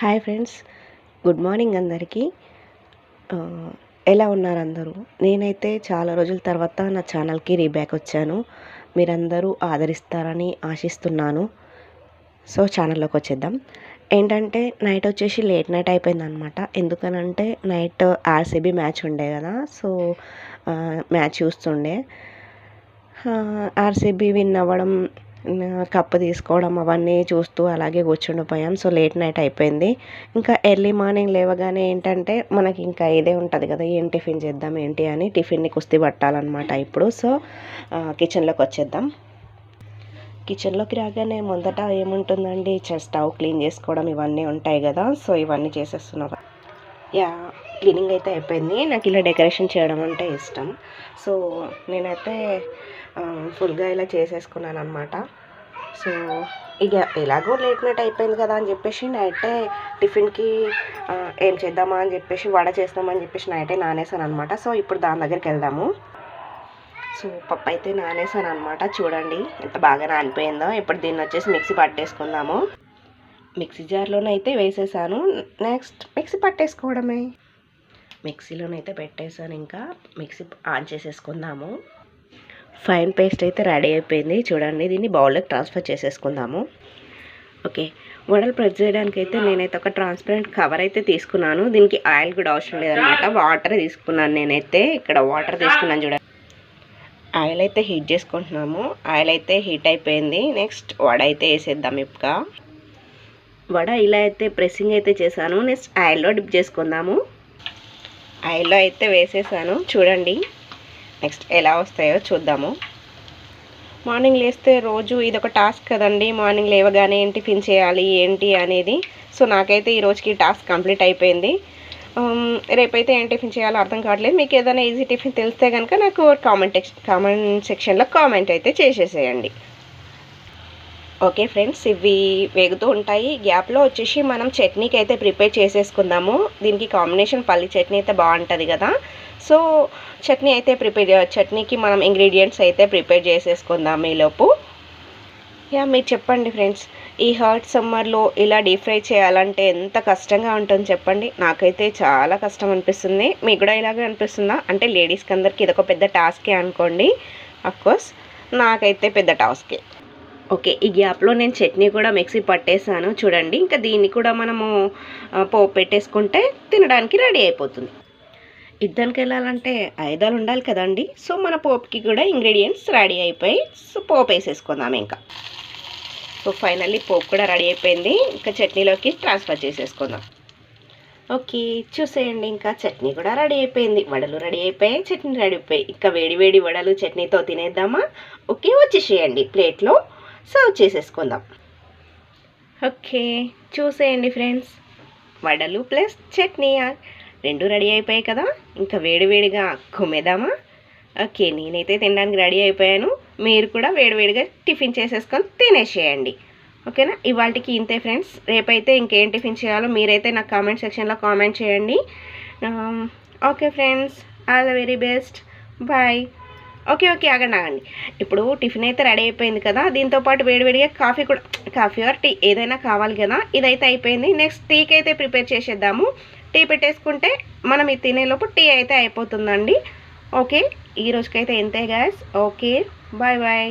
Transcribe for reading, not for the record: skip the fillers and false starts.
Hi friends, good morning అందరికీ. ఎలా ఉన్నారు అందరూ? నేనైతే చాలా రోజుల తర్వాత నా ఛానల్కి రీబ్యాక్ వచ్చాను. మీరందరూ ఆదరిస్తారని ఆశిస్తున్నాను. సో ఛానల్లోకి వచ్చేద్దాం. ఏంటంటే నైట్ వచ్చేసి లేట్ నైట్ అయిపోయిందనమాట. ఎందుకనంటే నైట్ ఆర్సీబీ మ్యాచ్ ఉండే కదా. సో మ్యాచ్ చూస్తుండే. ఆర్సీబీ విన్ అవ్వడం, కప్పు తీసుకోవడం అవన్నీ చూస్తూ అలాగే కూర్చుండిపోయాం. సో లేట్ నైట్ అయిపోయింది. ఇంకా ఎర్లీ మార్నింగ్ లేవగానే ఏంటంటే మనకి ఇంకా ఇదే ఉంటుంది కదా, ఏం టిఫిన్ చేద్దాం ఏంటి అని టిఫిన్ని కుస్తీ పట్టాలన్నమాట ఇప్పుడు. సో కిచెన్లోకి వచ్చేద్దాం. కిచెన్లోకి రాగానే మొదట ఏముంటుందండి, స్టవ్ క్లీన్ చేసుకోవడం ఇవన్నీ ఉంటాయి కదా. సో ఇవన్నీ చేసేస్తున్నారు. క్లీనింగ్ అయితే అయిపోయింది. నాకు ఇలా డెకరేషన్ చేయడం అంటే ఇష్టం. సో నేనైతే ఫుల్గా ఇలా చేసేసుకున్నాను అనమాట. సో ఇక ఎలాగో లేట్ నైట్ అయిపోయింది కదా అని చెప్పేసి నైటే టిఫిన్కి ఏం చేద్దామా అని చెప్పేసి వడ చేద్దామని చెప్పేసి నైటే నానేసాను అనమాట. సో ఇప్పుడు దాని దగ్గరికి వెళ్దాము. సో పప్పు అయితే నానేసాను అనమాట. చూడండి ఎంత బాగా నానిపోయిందో. ఇప్పుడు దీన్ని వచ్చేసి మిక్సీ పట్టేసుకుందాము. మిక్సీ జార్లోనైతే వేసేసాను. Next mixie పట్టేసుకోవడమే. మిక్సీలోనైతే పెట్టేసాను. ఇంకా మిక్సీ ఆన్ చేసేసుకుందాము. ఫైన్ పేస్ట్ అయితే రెడీ అయిపోయింది. చూడండి, దీన్ని బౌల్లోకి ట్రాన్స్ఫర్ చేసేసుకుందాము. ఓకే, వడలు ప్రెస్ చేయడానికి అయితే నేనైతే ఒక ట్రాన్స్పరెంట్ కవర్ అయితే తీసుకున్నాను. దీనికి ఆయిల్ కూడా అవసరం లేదనమాట. వాటర్ తీసుకున్నాను. నేనైతే ఇక్కడ వాటర్ తీసుకున్నాను. చూడండి, ఆయిల్ అయితే హీట్ చేసుకుంటున్నాము. ఆయిల్ అయితే హీట్ అయిపోయింది. నెక్స్ట్ వడ అయితే వేసేద్దాం. ఇప్పుడు వడ ఇలా అయితే ప్రెస్సింగ్ అయితే చేశాను. నెక్స్ట్ ఆయిల్లో డిప్ చేసుకుందాము. ఆయిల్లో అయితే వేసేసాను. చూడండి నెక్స్ట్ ఎలా వస్తాయో చూద్దాము. మార్నింగ్ లేస్తే రోజు ఇదొక టాస్క్ కదండి. మార్నింగ్ లేవగానే ఏం టిఫిన్ చేయాలి ఏంటి అనేది. సో నాకైతే ఈ రోజుకి టాస్క్ కంప్లీట్ అయిపోయింది. రేపైతే ఏం టిఫిన్ చేయాలో అర్థం కావట్లేదు. మీకు ఏదైనా ఈజీ టిఫిన్ తెలిస్తే కనుక నాకు కామెంట్ సెక్షన్లో కామెంట్ అయితే చేసేసేయండి. ఓకే ఫ్రెండ్స్, ఇవి వేగుతూ ఉంటాయి. గ్యాప్లో వచ్చేసి మనం చట్నీకి అయితే ప్రిపేర్ చేసేసుకుందాము. దీనికి కాంబినేషన్ పల్లి చట్నీ అయితే బాగుంటుంది కదా. సో చట్నీకి మనం ఇంగ్రీడియంట్స్ అయితే ప్రిపేర్ చేసేసుకుందాం ఈలోపు. మీరు చెప్పండి ఫ్రెండ్స్, ఈ హాట్ సమ్మర్లో ఇలా డీప్ ఫ్రై చేయాలంటే ఎంత కష్టంగా ఉంటుంది చెప్పండి. నాకైతే చాలా కష్టం అనిపిస్తుంది. మీకు కూడా ఇలాగే అనిపిస్తుందా? అంటే లేడీస్కి అందరికీ ఇదొక పెద్ద టాస్కే అనుకోండి. అఫ్కోర్స్ నాకైతే పెద్ద టాస్కే. ఓకే, ఈ గ్యాప్లో నేను చట్నీ కూడా మిక్సీ పట్టేసాను. చూడండి, ఇంకా దీన్ని కూడా మనము పోపు పెట్టేసుకుంటే తినడానికి రెడీ అయిపోతుంది. ఇద్దరికి వెళ్ళాలంటే ఆయుధాలు ఉండాలి కదండి. సో మన పోపుకి కూడా ఇంగ్రీడియంట్స్ రెడీ అయిపోయి సో పోపు వేసేసుకుందాం ఇంకా. సో ఫైనల్లీ పోపు కూడా రెడీ అయిపోయింది. ఇంకా చట్నీలోకి ట్రాన్స్ఫర్ చేసేసుకుందాం. ఓకే, చూసేయండి, ఇంకా చట్నీ కూడా రెడీ అయిపోయింది. వడలు రెడీ అయిపోయాయి, చట్నీ రెడీ అయిపోయాయి. ఇంకా వేడి వేడి వడలు చట్నీతో తినేద్దామా? ఓకే, వచ్చేసేయండి. ప్లేట్లో సర్వ్ చేసేసుకుందాం. ఓకే, చూసేయండి ఫ్రెండ్స్, వడలు ప్లస్ చట్నీ రెండు రెడీ అయిపోయాయి కదా. ఇంకా వేడివేడిగా కుమ్మేద్దామా? ఓకే, నేనైతే తినడానికి రెడీ అయిపోయాను. మీరు కూడా వేడివేడిగా టిఫిన్ చేసేసుకొని తినేసేయండి. ఓకేనా? ఇవాళకి ఇంతే ఫ్రెండ్స్. రేపైతే ఇంకేం టిఫిన్ చేయాలో మీరైతే నాకు కామెంట్ సెక్షన్లో కామెంట్ చేయండి. Okay friends, all the very best. Bye. Okay ఆగండి. ఇప్పుడు టిఫిన్ అయితే రెడీ అయిపోయింది కదా. దీంతోపాటు వేడివేడిగా కాఫీ ఆర్ టీ ఏదైనా కావాలి కదా. ఇదైతే అయిపోయింది. నెక్స్ట్ టీకి అయితే ప్రిపేర్ చేసేద్దాము. టీ పెట్టేసుకుంటే మనం ఇది తినేలోపు టీ అయితే అయిపోతుందండి. ఓకే, ఈ రోజుకైతే ఇంతే గాయ్స్. Okay, bye.